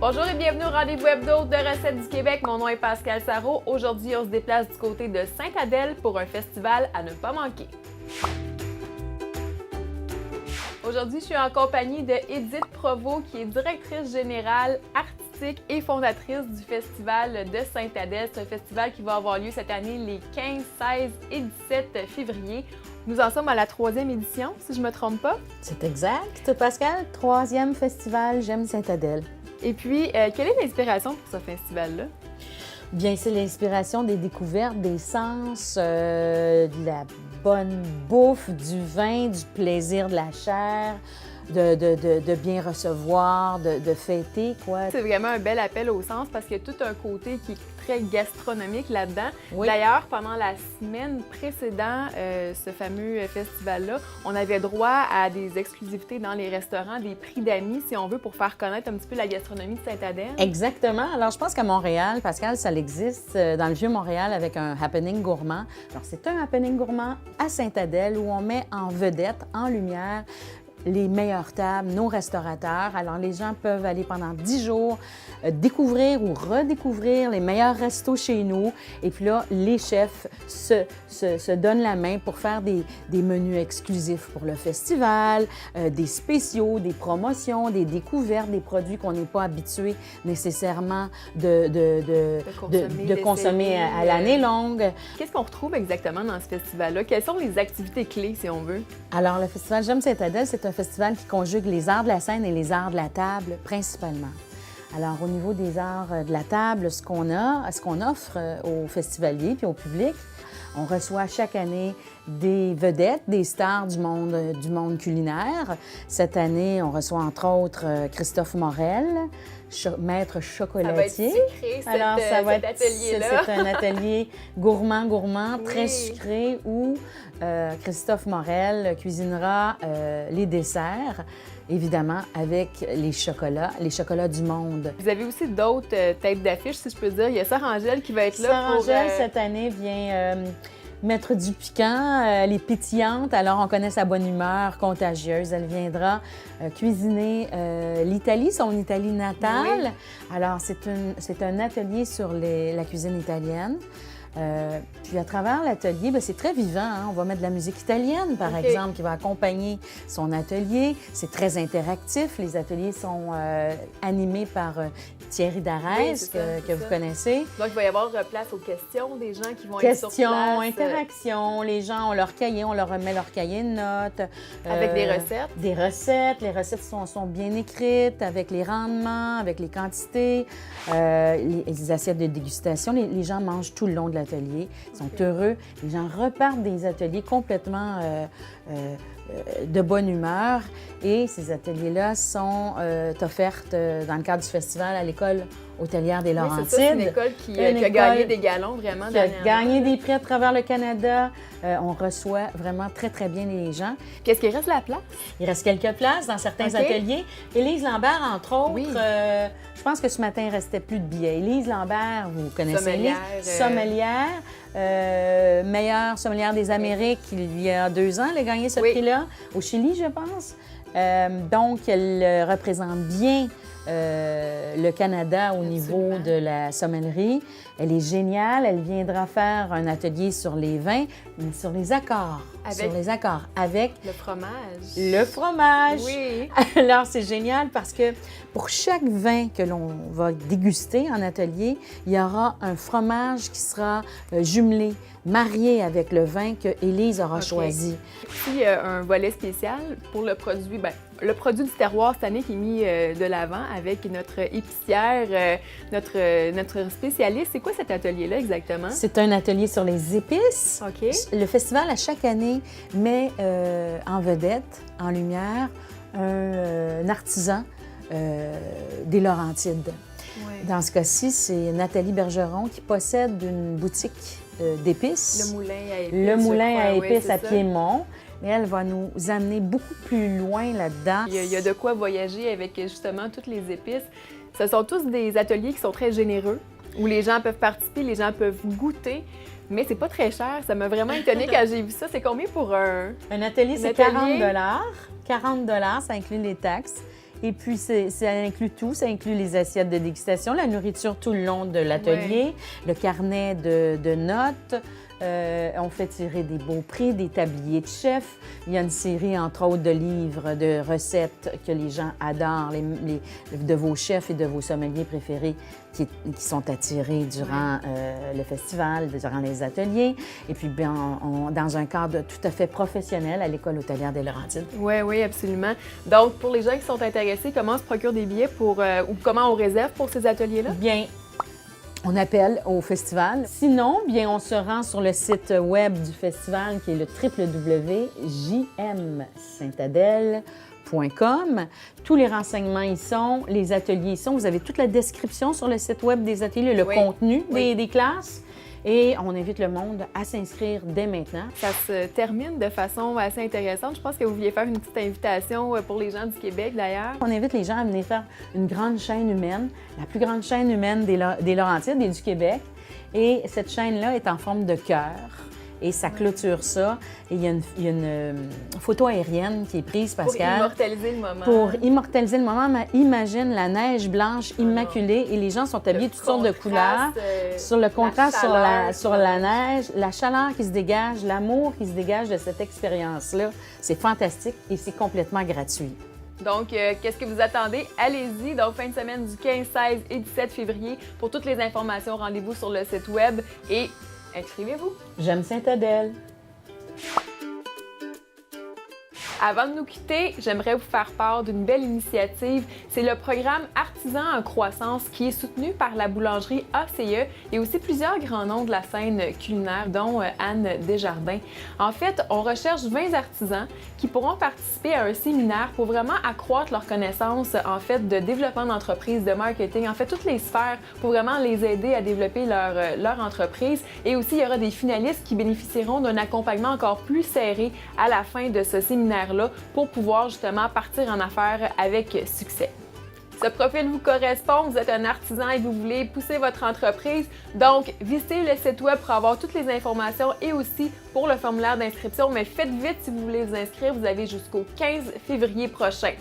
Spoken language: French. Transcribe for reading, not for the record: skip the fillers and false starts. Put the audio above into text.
Bonjour et bienvenue au rendez-vous hebdo de Recettes du Québec. Mon nom est Pascal Sarrault. Aujourd'hui, on se déplace du côté de Sainte-Adèle pour un festival à ne pas manquer. Aujourd'hui, je suis en compagnie de Édith Provost, qui est directrice générale artistique et fondatrice du Festival de Sainte-Adèle. C'est un festival qui va avoir lieu cette année les 15, 16 et 17 février. Nous en sommes à la 3e édition, si je ne me trompe pas. C'est exact, Pascal. 3e festival J'aime Sainte-Adèle. Et puis, quelle est l'inspiration pour ce festival-là? Bien, c'est l'inspiration des découvertes, des sens, de la bonne bouffe, du vin, du plaisir de la chair, de bien recevoir, de fêter, quoi. C'est vraiment un bel appel au sens parce qu'il y a tout un côté qui est très gastronomique là-dedans. Oui. D'ailleurs, pendant la semaine précédant ce fameux festival-là, on avait droit à des exclusivités dans les restaurants, des prix d'amis, si on veut, pour faire connaître un petit peu la gastronomie de Sainte-Adèle. Exactement. Alors, je pense qu'à Montréal, Pascal, ça existe dans le Vieux-Montréal avec un happening gourmand. Alors, c'est un happening gourmand à Sainte-Adèle où on met en vedette, en lumière, les meilleures tables, nos restaurateurs. Alors, les gens peuvent aller pendant 10 jours découvrir ou redécouvrir les meilleurs restos chez nous. Et puis là, les chefs se donnent la main pour faire des menus exclusifs pour le festival, des spéciaux, des promotions, des découvertes, des produits qu'on n'est pas habitué nécessairement de consommer à l'année longue. Qu'est-ce qu'on retrouve exactement dans ce festival-là? Quelles sont les activités clés, si on veut? Alors, le festival J'aime Sainte-Adèle, c'est un festival qui conjugue les arts de la scène et les arts de la table, principalement. Alors, au niveau des arts de la table, ce qu'on offre aux festivaliers puis au public, on reçoit chaque année des vedettes, des stars du monde culinaire. Cette année, on reçoit entre autres Christophe Morel, maître chocolatier. Ça va être sucré, cet atelier-là. C'est un atelier gourmand, Oui. très sucré, où Christophe Morel cuisinera les desserts, évidemment avec les chocolats du monde. Vous avez aussi d'autres têtes d'affiche, si je peux dire. Il y a Sarah Angèle qui va être là Sarah pour... Angèle, cette année, vient mettre du piquant, les pétillantes. Alors, on connaît sa bonne humeur contagieuse. Elle viendra cuisiner l'Italie, son Italie natale. Oui. Alors, c'est un atelier sur la cuisine italienne. Puis à travers l'atelier, c'est très vivant. Hein? On va mettre de la musique italienne, par exemple, qui va accompagner son atelier. C'est très interactif. Les ateliers sont animés par Thierry Darès, que vous connaissez. Donc, il va y avoir place aux questions des gens qui vont être sur place. Questions, interactions. Les gens ont leur cahier, on leur remet leur cahier de notes. Avec des recettes. Des recettes. Les recettes sont bien écrites, avec les rendements, avec les quantités, les assiettes de dégustation. Les gens mangent tout le long de l'atelier. Ils sont heureux. Les gens repartent des ateliers complètement de bonne humeur. Et ces ateliers-là sont offerts dans le cadre du festival à l'École hôtelière des Laurentides. Oui, c'est ça, c'est une école qui a gagné des galons vraiment dernièrement. Qui a gagné des prix à travers le Canada. On reçoit vraiment très, très bien les gens. Qu'est-ce qu'il reste de la place? Il reste quelques places dans certains ateliers. Élise Lambert, entre autres, oui. Je pense que ce matin, il ne restait plus de billets. Élise Lambert, vous connaissez Sommelière, sommelière, meilleure sommelière des Amériques il y a 2 ans. Elle a gagné ce prix-là, au Chili, je pense. Donc, elle représente bien le Canada au niveau de la sommellerie. Elle est géniale. Elle viendra faire un atelier sur les vins, mais sur les accords. Avec le fromage. Le fromage. Oui. Alors, c'est génial parce que pour chaque vin que l'on va déguster en atelier, il y aura un fromage qui sera jumelé, marié avec le vin que Élise aura choisi. Puis, il y a un volet spécial pour le produit. Le produit du terroir cette année qui est mis de l'avant avec notre épicière, notre spécialiste. C'est quoi cet atelier-là exactement? C'est un atelier sur les épices. OK. Le festival, à chaque année, met en vedette, en lumière, un artisan des Laurentides. Oui. Dans ce cas-ci, c'est Nathalie Bergeron qui possède une boutique d'épices. Le moulin à épices. Le moulin à épices à Piémont. Et elle va nous amener beaucoup plus loin là-dedans. Il y a de quoi voyager avec justement toutes les épices. Ce sont tous des ateliers qui sont très généreux, où les gens peuvent participer, les gens peuvent goûter. Mais c'est pas très cher. Ça m'a vraiment étonnée quand j'ai vu ça. C'est combien pour un... Un atelier, c'est 40 $. 40 $, ça inclut les taxes. Et puis, ça inclut tout. Ça inclut les assiettes de dégustation, la nourriture tout le long de l'atelier, le carnet de notes. On fait tirer des beaux prix, des tabliers de chef. Il y a une série, entre autres, de livres, de recettes que les gens adorent, de vos chefs et de vos sommeliers préférés qui sont attirés durant le festival, durant les ateliers. Et puis, bien, dans un cadre tout à fait professionnel à l'École hôtelière des Laurentides. Oui, absolument. Donc, pour les gens qui sont intéressés, comment on se procure des billets ou comment on réserve pour ces ateliers-là? Bien, on appelle au festival. Sinon, bien, on se rend sur le site web du festival qui est le www.jmsaintadelle.com. Tous les renseignements y sont, les ateliers y sont. Vous avez toute la description sur le site web des ateliers, le contenu des classes. Et on invite le monde à s'inscrire dès maintenant. Ça se termine de façon assez intéressante. Je pense que vous vouliez faire une petite invitation pour les gens du Québec, d'ailleurs. On invite les gens à venir faire une grande chaîne humaine, la plus grande chaîne humaine des Laurentides et du Québec. Et cette chaîne-là est en forme de cœur. Et ça clôture ça. Et il y a une photo aérienne qui est prise, Pascal. Pour immortaliser le moment. Pour immortaliser le moment. Mais imagine la neige blanche immaculée et les gens sont habillés de toutes sortes de couleurs. Sur le contraste sur la neige, la chaleur qui se dégage, l'amour qui se dégage de cette expérience-là. C'est fantastique et c'est complètement gratuit. Donc, qu'est-ce que vous attendez? Allez-y. Donc, fin de semaine du 15, 16 et 17 février. Pour toutes les informations, rendez-vous sur le site web et inscrivez-vous. J'aime Saint-Adèle. Avant de nous quitter, j'aimerais vous faire part d'une belle initiative. C'est le programme Artisans en croissance qui est soutenu par la boulangerie ACE et aussi plusieurs grands noms de la scène culinaire, dont Anne Desjardins. En fait, on recherche 20 artisans qui pourront participer à un séminaire pour vraiment accroître leurs connaissances en fait de développement d'entreprise, de marketing, en fait toutes les sphères pour vraiment les aider à développer leur entreprise. Et aussi, il y aura des finalistes qui bénéficieront d'un accompagnement encore plus serré à la fin de ce séminaire pour pouvoir justement partir en affaires avec succès. Ce profil vous correspond, vous êtes un artisan et vous voulez pousser votre entreprise, donc visitez le site web pour avoir toutes les informations et aussi pour le formulaire d'inscription, mais faites vite si vous voulez vous inscrire, vous avez jusqu'au 15 février prochain.